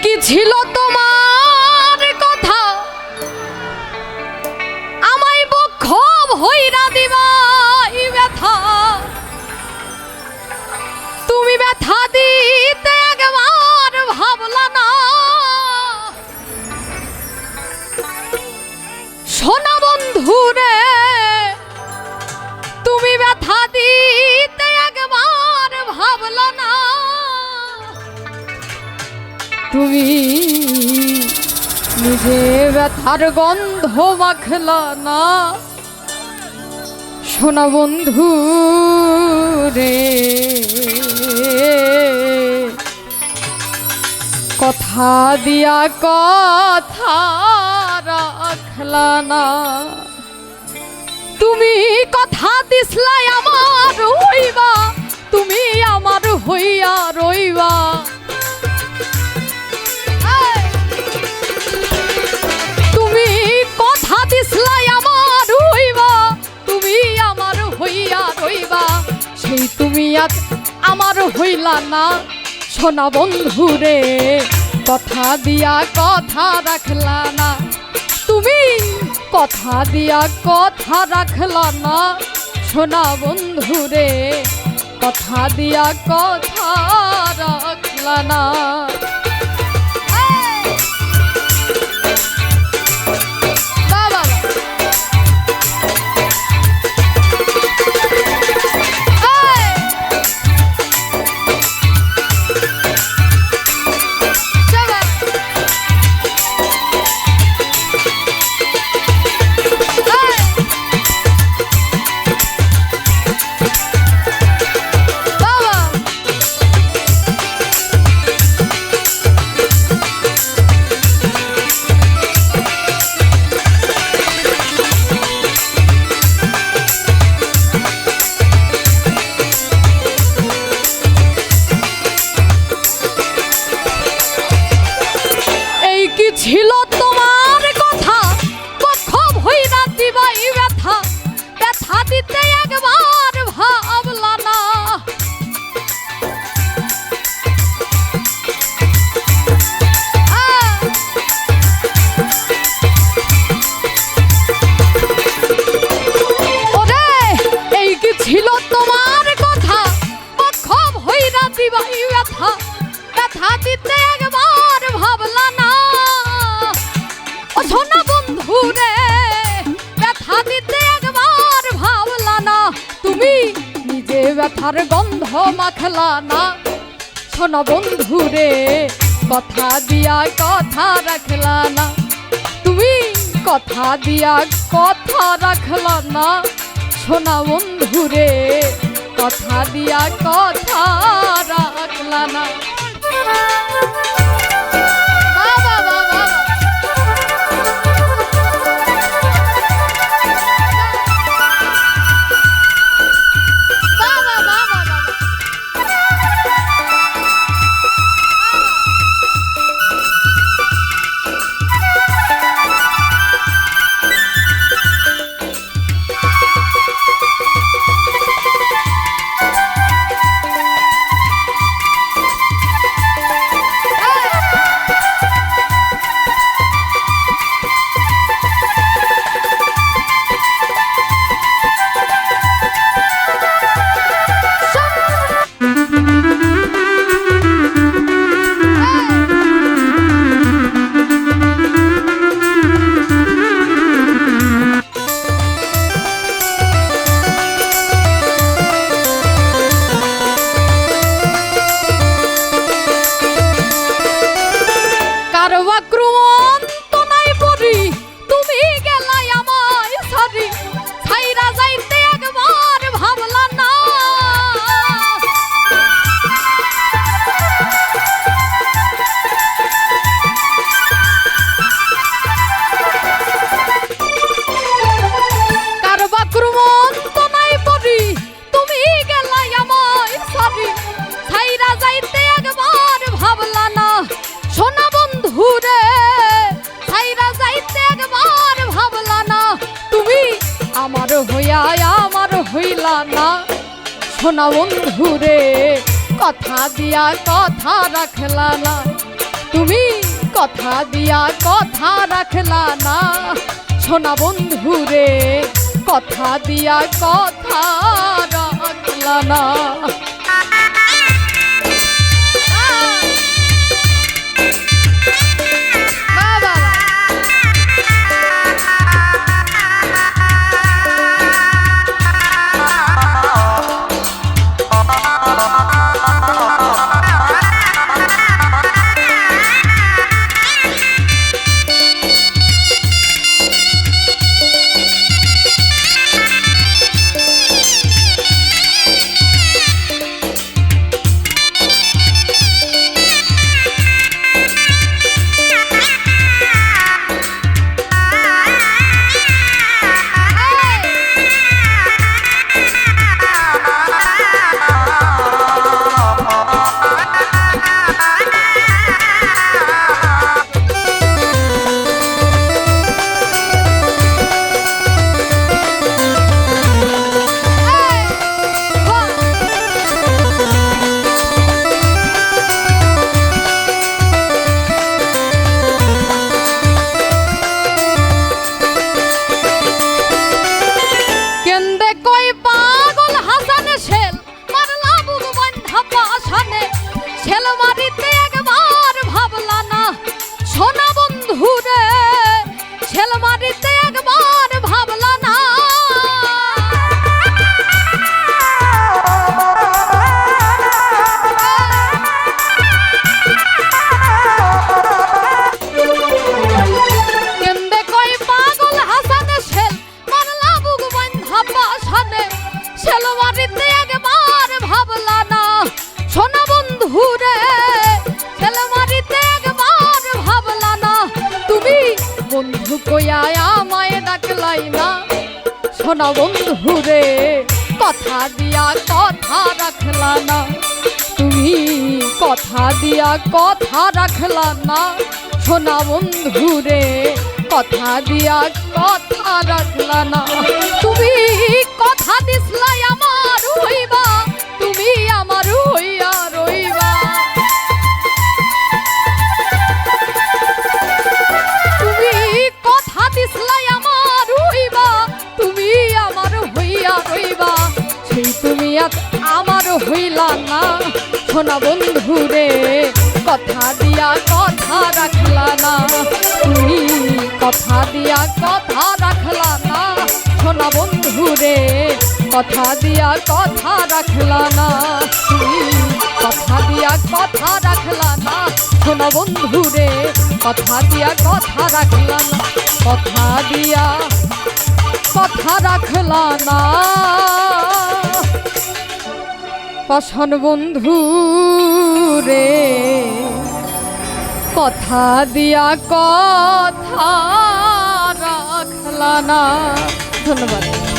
কি ছিল তোমার কথা আমায় বক্ষ ভইরা দিবা এই ব্যথা তুমি ব্যথা দিতে একবার ভাবলা না সোনা বন্ধু রে তুমি ব্যথা দিতে একবার ভাবলা না তুমি নিজে ব্যথার গন্ধ মাখলা না সোনা বন্ধু রে কথা দিয়া কথা রাখলা না তুমি কথা দিসলাই আমার হইবা তুমি আমার হইয়া রইবা তুমি কথা দিসলাই আমার হইবা তুমি আমার হইয়া রইবা সেই তুমি আজ আমার হইলা না সোনা বন্ধু রে কথা দিয়া কথা রাখলা না তুমি কথা দিয়া কথা রাখলা না সোনা বন্ধু রে কথা দিয়া কথা রাখলা না ছিল তোমার কথা পক্ষ ভইরা দিবাই ব্যথা ব্যথা দিতে একবার ভাবলা না ওরে এই কি ছিল তোমার কথা পক্ষ ভইরা দিবাই ব্যথা ব্যথা দিতে একবার ভাবলা না সোনা বন্ধু রে ব্যথা দিতে একবার ভাবলা না তুমি নিজে ব্যথার গন্ধ মাখলা না সোনা বন্ধু রে কথা দিয়া কথা রাখলা না তুমি কথা দিয়া কথা রাখলা না সোনা বন্ধু রে কথা দিয়া কথা রাখলা না আমার হইলা না সোনা বন্ধু রে কথা দিয়া কথা রাখলা না তুমি কথা দিয়া কথা রাখলা না সোনা বন্ধু রে, কথা দিয়া কথা রাখলা না। বন্ধু কইয়া আমায় ডাকলাই না সোনা বন্ধু রে, কথা দিয়া কথা রাখলা না তুমি, কথা দিয়া কথা রাখলা না সোনা বন্ধু রে, কথা দিয়া কথা রাখলা না। তুমি কথা দিসলাই আমার হইবা, তুমি আমার হইয়া রইবা। তুমি আমার হইলা না সোনা বন্ধু রে, কথা দিয়া কথা রাখলা না তুমি, কথা দিয়া কথা রাখলা না সোনা বন্ধু রে, কথা দিয়া কথা রাখলা না তুমি, কথা দিয়া কথা রাখলা না সোনা বন্ধু রে, কথা দিয়া কথা রাখলা না, কথা দিয়া কথা রাখলা না পাষাণ বন্ধু রে, কথা দিয়া কথা রাখলা না। ধন্যবাদ।